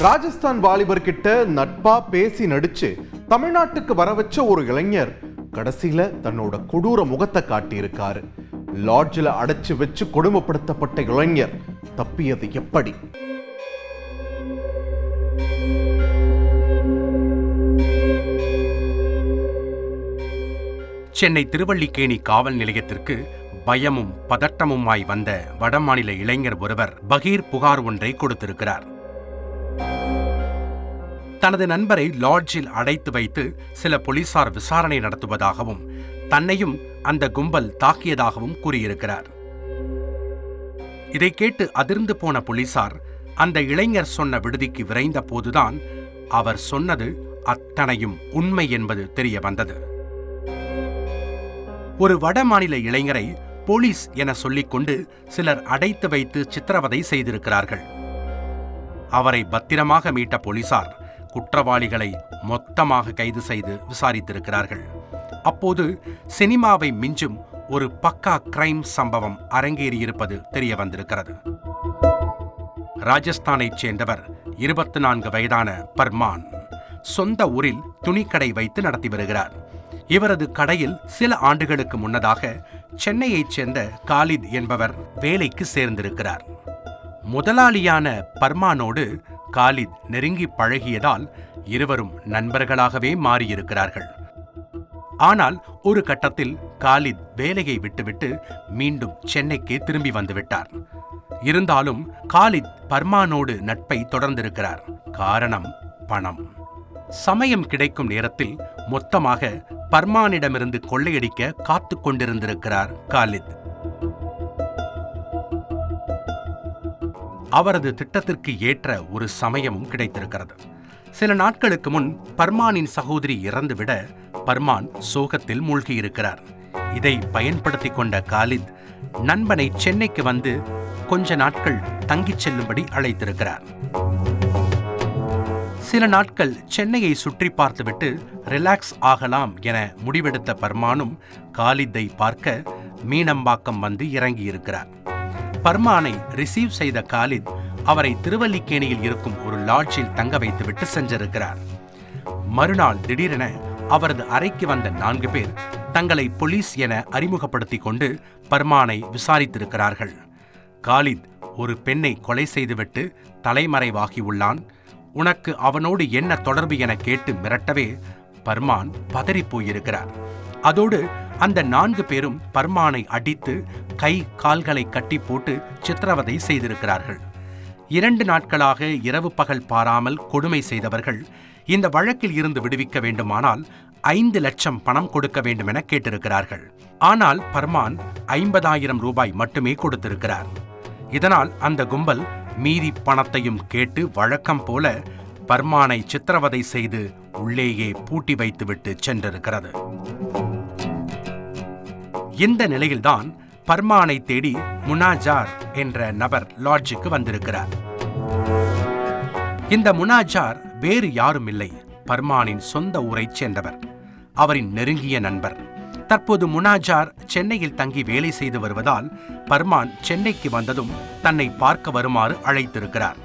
ராஜஸ்தான் வாலிபர் கிட்ட நட்பா பேசி நடிச்சு தமிழ்நாட்டுக்கு வர வச்ச ஒரு இளைஞர் கடைசியில தன்னோட கொடூர முகத்தை காட்டியிருக்காரு. லாட்ஜில் அடைச்சு வச்சு கொடுமைப்படுத்தப்பட்ட இளைஞர் தப்பியது எப்படி? சென்னை திருவல்லிக்கேணி காவல் நிலையத்திற்கு பயமும் பதட்டமுமாய் வந்த வடமாநில இளைஞர் ஒருவர் பகீர் புகார் ஒன்றை கொடுத்திருக்கிறார். தனது நண்பரை லாட்ஜில் அடைத்து வைத்து சில போலீசார் விசாரணை நடத்துவதாகவும் தன்னையும் அந்த கும்பல் தாக்கியதாகவும் கூறியிருக்கிறார். இதை கேட்டு அதிர்ந்து போன போலீசார் அந்த இளைஞர் சொன்ன விடுதிக்கு விரைந்த போதுதான் அவர் சொன்னது அத்தனையும் உண்மை என்பது தெரிய வந்தது. ஒரு வடமாநில இளைஞரை போலீஸ் என சொல்லிக்கொண்டு சிலர் அடைத்து வைத்து சித்திரவதை செய்திருக்கிறார்கள். அவரை பத்திரமாக மீட்ட போலீசார் குற்றவாளிகளை மொத்தமாக கைது செய்து விசாரித்திருக்கிறார்கள். அப்போது சினிமாவை மிஞ்சும் ஒரு பக்கா கிரைம் சம்பவம் அரங்கேறியிருப்பது தெரிய வந்திருக்கிறது. ராஜஸ்தானைச் சேர்ந்தவர் 24 வயதான பர்மான் சொந்த ஊரில் துணிக்கடை வைத்து நடத்தி வருகிறார். இவரது கடையில் சில ஆண்டுகளுக்கு முன்னதாக சென்னையைச் சேர்ந்த காலித் என்பவர் வேலைக்கு சேர்ந்திருக்கிறார். முதலாளியான பர்மானோடு காலித் நெருங்கி பழகியதால் இருவரும் நண்பர்களாகவே மாறியிருக்கிறார்கள். ஆனால் ஒரு கட்டத்தில் காலித் வேலையை விட்டுவிட்டு மீண்டும் சென்னைக்கு திரும்பி வந்துவிட்டார். இருந்தாலும் காலித் பர்மானோடு நட்பை தொடர்ந்திருக்கிறார். காரணம் பணம். சமயம் கிடைக்கும் நேரத்தில் மொத்தமாக பர்மானிடமிருந்து கொள்ளையடிக்க காத்து கொண்டிருந்திருக்கிறார் காலித். அவரது திட்டத்திற்கு ஏற்ற ஒரு சமயமும் கிடைத்திருக்கிறது. சில நாட்களுக்கு முன் பர்மானின் சகோதரி இறந்துவிட பர்மான் சோகத்தில் மூழ்கியிருக்கிறார். இதை பயன்படுத்திக் கொண்ட காலித் நண்பனை சென்னைக்கு வந்து கொஞ்ச நாட்கள் தங்கிச் செல்லும்படி அழைத்திருக்கிறார். சில நாட்கள் சென்னையை சுற்றி பார்த்துவிட்டு ரிலாக்ஸ் ஆகலாம் என முடிவெடுத்த பர்மானும் காலித்தை பார்க்க மீனம்பாக்கம் வந்து இறங்கியிருக்கிறார். பர்மானை ரிசீவ் செய்த காலித் அவரை திருவல்லிக்கேணியில் இருக்கும் ஒரு லாட்ஜில் தங்க வைத்துவிட்டு சென்றிருக்கிறார். மறுநாள் திடீரென அவரது அறைக்கு வந்த 4 பேர் தங்களை போலீஸ் என அறிமுகப்படுத்திக் கொண்டு பர்மானை விசாரித்திருக்கிறார்கள். காலித் ஒரு பெண்ணை கொலை செய்துவிட்டு தலைமறைவாகியுள்ளான், உனக்கு அவனோடு என்ன தொடர்பு என கேட்டு மிரட்டவே பர்மான் பதறிப்போயிருக்கிறார். அதோடு அந்த 4 பேரும் பர்மானை அடித்து கை கால்களை கட்டி போட்டு சித்திரவதை செய்திருக்கிறார்கள். 2 நாட்களாக இரவு பகல் பாராமல் கொடுமை செய்தவர்கள் இந்த வழக்கில் இருந்து விடுவிக்க வேண்டுமானால் 5 லட்சம் பணம் கொடுக்க வேண்டும் என கேட்டிருக்கிறார்கள். ஆனால் பர்மான் 50,000 ரூபாய் மட்டுமே கொடுத்திருக்கிறார். இதனால் அந்த கும்பல் மீதி பணத்தையும் கேட்டு வழக்கம் போல பர்மானை சித்திரவதை செய்து உள்ளேயே பூட்டி வைத்துவிட்டு சென்றிருக்கிறது. இந்த நிலையில்தான் பர்மானை தேடி முனாஜார் என்ற நபர் லாட்ஜுக்கு வந்திருக்கிறார். இந்த முனாஜார் வேறு யாரும் இல்லை, பர்மானின் சொந்த ஊரைச் சேர்ந்தவர், அவரின் நெருங்கிய நண்பர். தற்போது முனாஜார் சென்னையில் தங்கி வேலை செய்து வருவதால் பர்மான் சென்னைக்கு வந்ததும் தன்னை பார்க்க வருமாறு அழைத்திருக்கிறார்.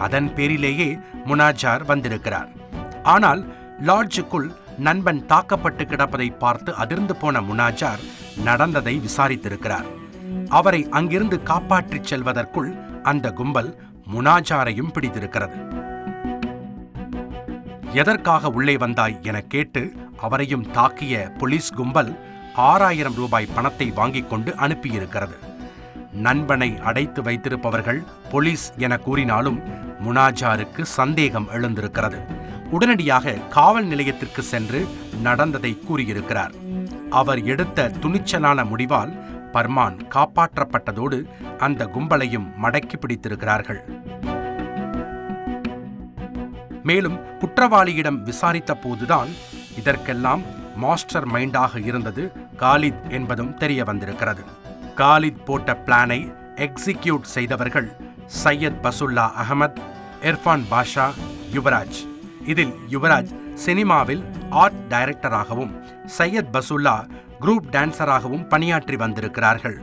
அதன் பேரிலேயே முனாஜார் வந்திருக்கிறார். ஆனால் லாட்ஜுக்குள் நண்பன் தாக்கப்பட்டு கிடப்பதை பார்த்து அதிர்ந்து போன முனாஜார் நடந்ததை விசாரித்திருக்கிறார். அவரை அங்கிருந்து காப்பாற்றிச் செல்வதற்குள் அந்த கும்பல் முனாஜாரையும் பிடித்திருக்கிறது. எதற்காக உள்ளே வந்தாய் என கேட்டு அவரையும் தாக்கிய போலீஸ் கும்பல் 6,000 ரூபாய் பணத்தை வாங்கிக் கொண்டு அனுப்பியிருக்கிறது. நண்பனை அடைத்து வைத்திருப்பவர்கள் போலீஸ் என கூறினாலும் முனாஜாருக்கு சந்தேகம் எழுந்திருக்கிறது. உடனடியாக காவல் நிலையத்திற்கு சென்று நடந்ததை கூறியிருக்கிறார். அவர் எடுத்த துணிச்சலான முடிவால் பர்மான் காப்பாற்றப்பட்டதோடு அந்த கும்பலையும் மடக்கி பிடித்திருக்கிறார்கள். மேலும் குற்றவாளியிடம் விசாரித்த போதுதான் இதற்கெல்லாம் மாஸ்டர் மைண்டாக இருந்தது காலித் என்பதும் தெரிய வந்திருக்கிறது. காலித் போட்ட பிளானை எக்ஸிக்யூட் செய்தவர்கள் சையத் பசுல்லா அகமது, இர்ஃபான் பாஷா, யுவராஜ். இதில் யுவராஜ் சினிமாவில் ஆர்ட் டைரக்டராகவும் சையத் பசுல்லா குரூப் டான்சராகவும் பணியாற்றி வந்திருக்கிறார்கள்.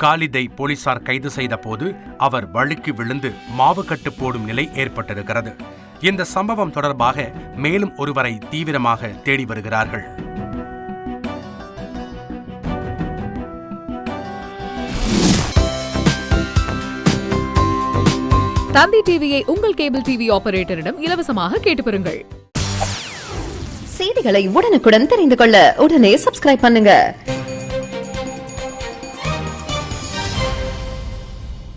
காலிதை போலீசார் கைது செய்த போது அவர் வழுக்கி விழுந்து மாவுக்கட்டு போடும் நிலை ஏற்பட்டிருக்கிறது. இந்த சம்பவம் தொடர்பாக மேலும் ஒருவரை தீவிரமாக தேடி வருகிறார்கள். தந்தி டிவியை உங்கள் கேபிள் டிவி ஆபரேட்டரிடம் இலவசமாக கேட்டு பெறுங்கள். செய்திகளை உடனுக்குடன் தெரிந்து கொள்ள உடனே சப்ஸ்கிரைப் பண்ணுங்க.